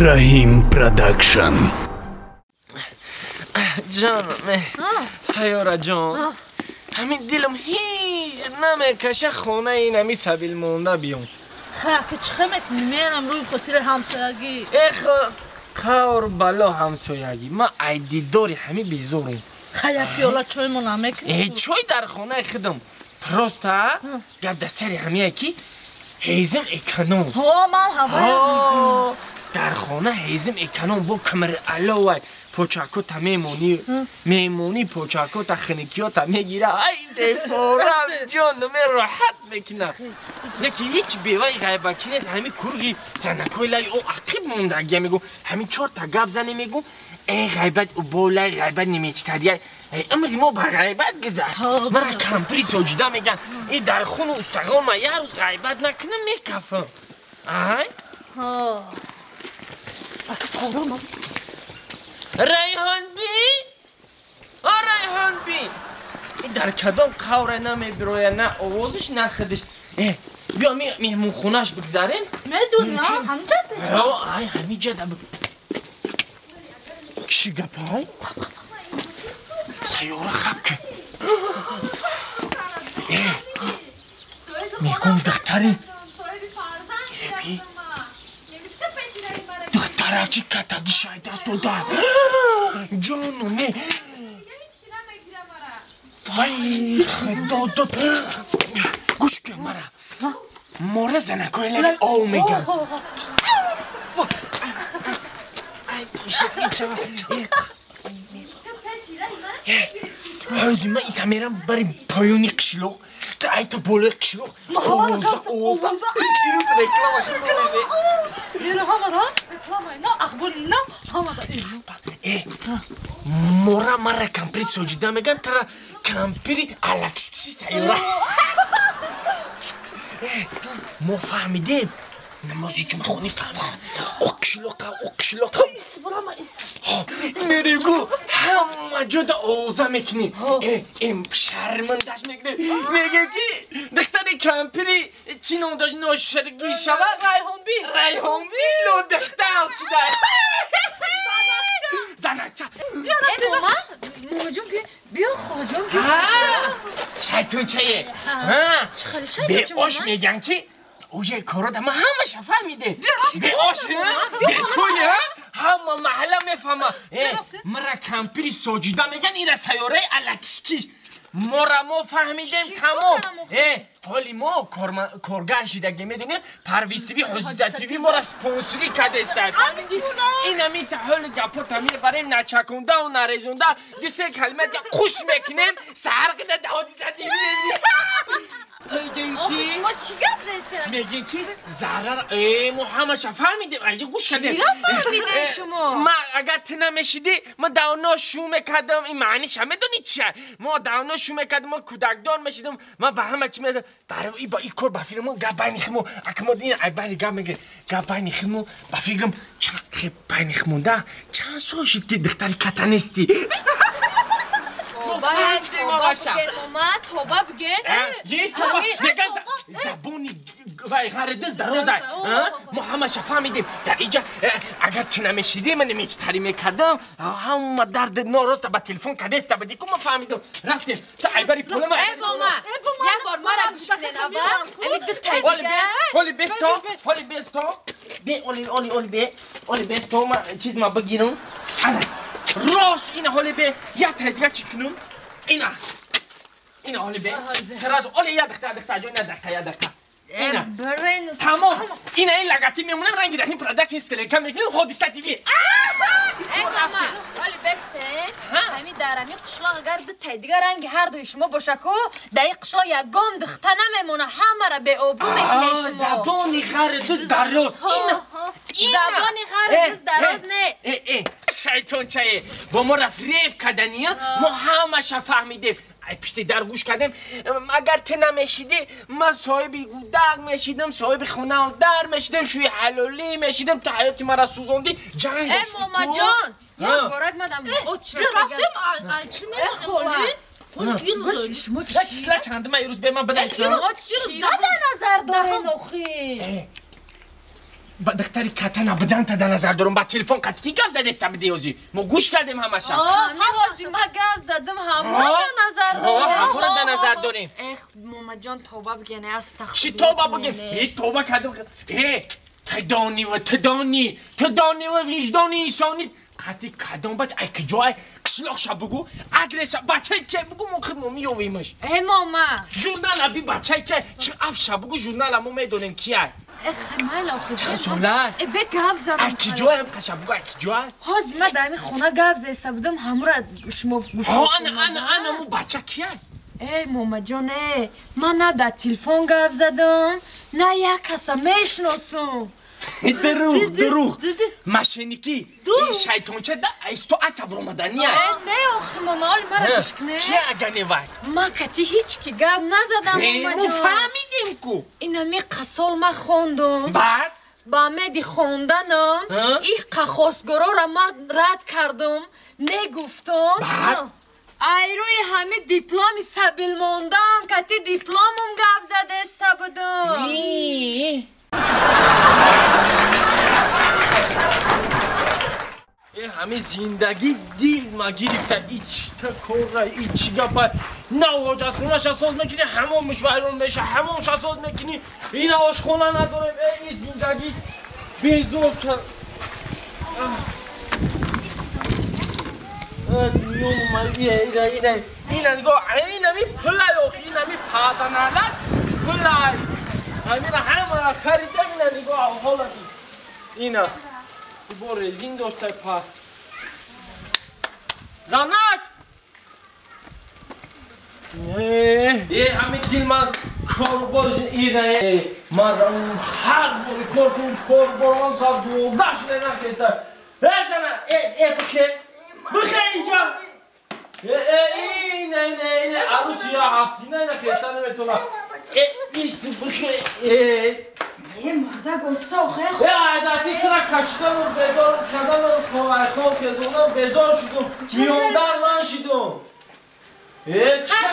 رحیم پروداکشن. جانم سیاره جان، همین دلم هیچ نمیکشه خونه این همی سبیل مونده بیام. که چخه میکنی میرم روی خاطر همسایگی. خور بلا همسایگی ما ایدی داری همی بیزورم. یک پیاله چای ما نمیکنی؟ چای در خونه خودم پرسته گب در سری همیه کی هیزم اکنون. ما در خونه هیزم اکنون با کمر علاوه پوچاکو تا میمونی پوچاکو تا خنکیو تا میگیره. ای دفارم جان نمی راحت میکنه. یکی هیچ بیوه غیبچی نیست. همین کرگی زنکوی لای او عقیب مونده اگه میگو همین 4 تا گب زنی میگو ای غیبت او بولای غیبت نمیچتریه. امری ما با غیبت گذشت. مرا کمپری سجده میگن این در خون استقام ما یه روز غیبت نکنه میکفم. آهای ریحان بی؟ ریحان بی این در کدام قوره نمیبرویه نه آوازش نه خودش. بیا میمون خونش بگذاریم. میدونی همجا بشه همینجا چی گپ های؟ سیاره خب که میگم دختری بی دختره چی کتگی شاید است تو در جانو نه وای خدا گوش که مرا مورا زنکوی لگه آو میگم. هازی من ایتا میرم بریم پایونی قشلو تا ایتا بوله قشلو اوزا ایروز رکلام اینو همه را رکلام اینا اخبار اینا همه را مورا کمپری سجده میگن ترا کمپری الکشکشی سیاره ما فهمیدیم نمازی جمعه خونی فهمم اقشلوقا نریگو همه جا دا اوزا میکنی. این شرمندش میکنی میگه کی دختری کمپری چی نمداش نوشرگی شود ریحان بی لو دختر شده زنکچه ماما جون بیا خواه جون بیا شیطون چیه به آش میگن که او یه کارو ما همه شفا میده به آشه به توی همه محله میفهمه. مرا کمپری ساجیده میگن این سیاره الکشکی ما فهمیدیم تمام. حالی ما کارگر شیدگی میدونیم پرویز تیوی حضور تیوی ما را سپونسری کده استاید. این همی تا حال گپا تا میبریم نچکونده و نریزونده دیسه کلمه دیگه خوش میکنیم سرقده دهادی زدی میگن آخه شما چی گپ زیسترم؟ میگن که ضرر ما همه شا فهمیدیم اینجا گوش کردیم. چی را فهمیده شما؟ ما اگر تی نمیشیدی ما داونا شو میکردم این معنیش هم میدونی چیه؟ ما داونا شو میکردم ما کودکدار میشیدم ما به همه چی میدونم برای با این کار با فیلمو گپ بین خمو اکما این عیبانی گپ میگه گپ بین خمو با فیلم چه بین خمونده چند سال شد که دختری کتنستی توبه بگیر یه توبه میگن زبونی غردز درازه ما همه شفا میدیم در اینجا اگر تو نمیشیدی من نمیچتری میکردم همه درد نارست با تلفن کده است بدی که ما فهمیدم رفتیم تا عیبری پول ما ای ماما یک بار ما را گوش کنین اول امی دو تایدیگه اولی بیستو بی اولی بیستو ما چیز ما بگیرم راست این حالی به یک تایدیگه چی کنم اینا حالی به سرادو اولی یا دختر جو اینا دختر اینا تمام این لگتی میمونه رنگی رحیم پروداکشن استلیکا میکنیم حادثه تیوی ای ماما ولی بسته همین در همین قشلاق اگر دو تایدیگه رنگ هر دوی شما باشه که در این قشلاق یک گام دخته نمیمونه همه را به آبرو میکنه شما زبانی غردز دراز زبانی غردز دراز نه شیطان چیه با ما را فریب کردنیه ما همه شا فهمیدیم پشتی در گوش کردیم اگر تی نمیشیدی من صاحبی گودق میشیدم صاحب خونه و در میشیدم شوی حلالی میشیدم تا حیاتی مرا سوزاندی جنگ ای ماما جان یک بارک مدام خود شد رفتیم چی میخوری؟ گوش شما چیزلا چند من یه روز به من بدن شما چی را نظر داره نخی با دختری کتنا بدن تا در نظر دارم با تلفن قطعی گفت زده است بده یوزی ما گوش کردیم همشا همی ما گفت زدم همه در نظر داریم همه در نظر داریم ماما جان توبه بگنه استغفر چی توبه بگه؟ توبه کردم تدانی و تدانی و وجدانی انسانی قطعی کدام بچه ای که جای کشلاخ شب بگو ادرس بچه که بگو موقع ما میویمش ماما ژورنال ابی بچه که چه اف شب بگو ژورنال ما میدونیم کیه خمال آخه چه سوله به گاب زدم ای که جای هم کشب بگو ای که جای هازی ما دایمی خونه گاب زسته بودم همه را شما انا مو بچه کیه ماما جان من نه در تلفن گاب زدم نه یک کسا میشناسم دروغ ماشینیکی این شیطانچه ده ایست تو عصب رمضانیه نه آخه ماما حالی مرا بشکنه چیه اگه وای ما کتی هیچ کی گاب نزدم ماما جان فهمیدیم کو اینمی قصال ما خوندم بعد با مدی خوندنم این قخوصگرا را ما رد کردم نگفتم بعد ای روی همه دیپلومی سبیل موندم کتی دیپلومم گاب زده است بودم همه زندگی دیل ما گرفته ایچ تا کاره ایچ گپا نه حاجت خونش اساس میکنی همون ویرون بشه همونش اساس میکنی این آش خونه نداره این زندگی بیزور کرد اینه نگاه اینمی پلای آخی اینمی پادنالک پلای همین همه خریدم اینه نگاه حالا اینه با رزین داشته پا زنک یه همین دیل من کار باز اینه من هر باری کار بران سال 12 شده نکسته زنک بخیر اینجا اینه عروسی یا هفتی نه نکسته نمیتونم ایسی بخیر مرده گسته آخه دستی ترا کشتم و بدار کردم و خواه کزونم بزار شدم میاندر من شدم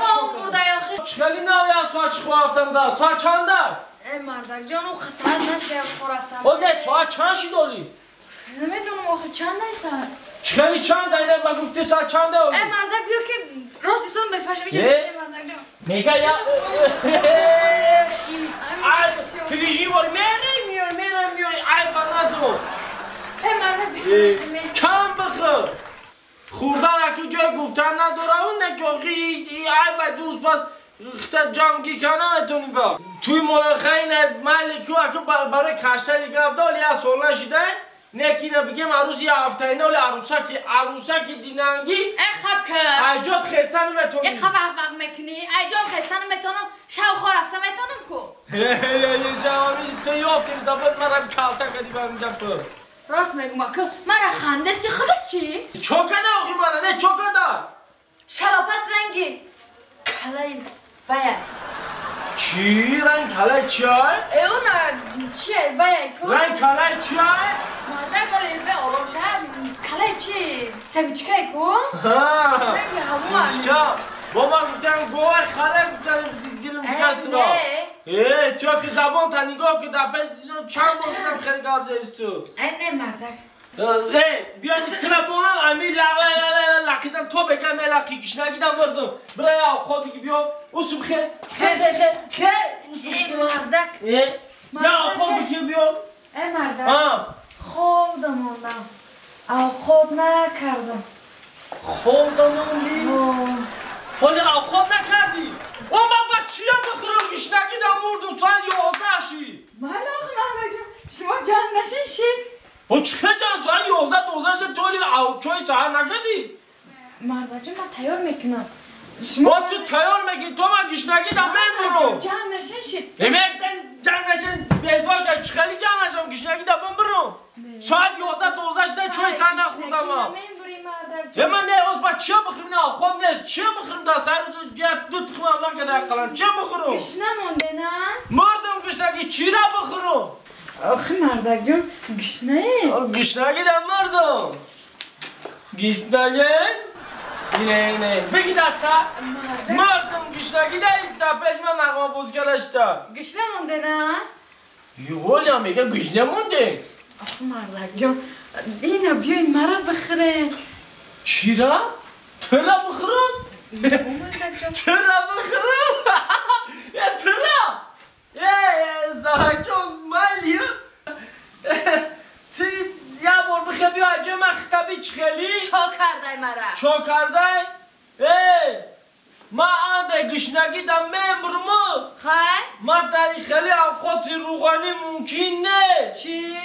خواه مرده آخه چکلی نه یا ساعت چی خواه افتم ده ساعت چند ده مردک جان او خسارت نشده خواه رفتم ده ساعت چند شدالی نمیدونم آخه چند نیست چکلی چند ده و گفتی ساعت چند ده مردک بیا که راستی سون بفرشه میشه مردک جان میگه یا پریشی باری میاری ای بندو مردک بفرشه کم بخور خوردن اکی جای گفتن نداره اون نکاقی ای باید دوست پس جمعگیر کنم اتونی با توی ملاخه اینه ملکی و اکی برای کشتری گفته ولی از سول نشیده نکی نبگیم عروسی هفته اینه ولی عروسکی دیننگی خب که ایجاد خستن میتونی خب وقت میکنی ایجاد خستن میتونم شو خواه رفته میتونم کو جوامی تو یافتیم زبان مرم کلتا کدی با میگم تو راست میگم که مرا خندستی خودت چی؟ چوکده آخی مرا نه چوکده شلافت رنگی کلای ویا چی رنگ کلای چیه؟ اون چیه ویا کو؟ رنگ کلای چیه؟ مادر گلی به اولو شب کلای چی؟ سبیچکه کو؟ رنگی همون سبیچکه با من گفتم گوه خره گفتم دیلم دیگه سنا تو که زبان تا نگاه که در پیش چند باشدم خیلی گابزه است تو نه مردک بیا تلفنم امیر لقیدم تو بگم لقی کش نگیدم وردم برای خود بگی بیا اوسم خیر مردک یا خود بگی بیا مردک خوب دموندم خود نکردم خوب دموندی؟ حالی خوب نکردی؟ من با چیه بخورم کش نگیدم مردم ساعت 11 شی مردک جان شما جان نشین شید او چه جان ساعت 11 شد تولی چوی سهر نکردی؟ مردک جان من تیار میکنم با تو تیار میکنی تو من کش نگیدم من برو جان نشین شید جان نشین بیزار که چخلی جان نشم کش نگیدم من برو ساعت 11 شده چوی سهر نخوردم من نه از با چه بخورم نه خود نیست چه بخورم تا سر روز دو تخم هم نکرده اقلان چه بخورم؟ گشنه مونده نه؟ مردم گشنگی چی را بخورم؟ آخه مردک جون گشنه گشنگی در مردم گشنگی؟ اینه بگی دسته مردم گشنگی در پیش من نقمه بوز کرشتا گشنه مونده نه؟ یوالا میگه گوش نمونده. آخه مردک جان اینا بیاین مرا بخره. چی را؟ تو را بخورم؟ چرا بخورم؟ چرا؟ زهجان مالیه تی یه بار بخواه بیا اجا مختبی چخلی چا کرده مرا؟ چا کرده؟ ما آنده گشنگی دم ممرمو خواهی؟ ما داری خیلی اوقات روغانی ممکن نه چی؟